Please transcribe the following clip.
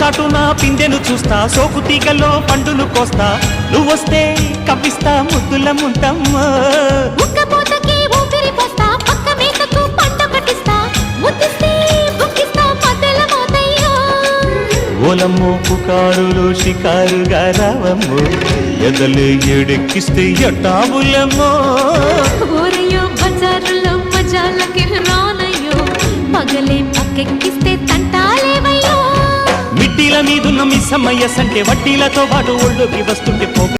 చాటున పిందెను చూస్తా, సోకు తీగల్లో పండును కోస్తా, నువ్వొస్తే కవ్విస్తా ముద్దుల ముంతమ్మో. ఉక్కపోతకి ఊపిరి పోస్తా, పక్క మేతకు పంట పట్టిస్తా, ముద్దిస్తే బుక్కిస్తా మధ్యల మోతయ్యో. ఓలమ్మో పుకారులో షికారుగా రావమ్మో, ఎదలు ఎడెక్కిస్తే ఎట్టాబులమ్మో. ఊరయ్యో బజారులో మజాలకి రానయ్యో, పగలే పక్కెక్కిస్తే తంటాలేవయ్యో. మిట్టిల మీదున్న మిస్సమ్మయ్య సంటే వడ్డీలతో పాటు ఒళ్ళోకి వస్తుంటే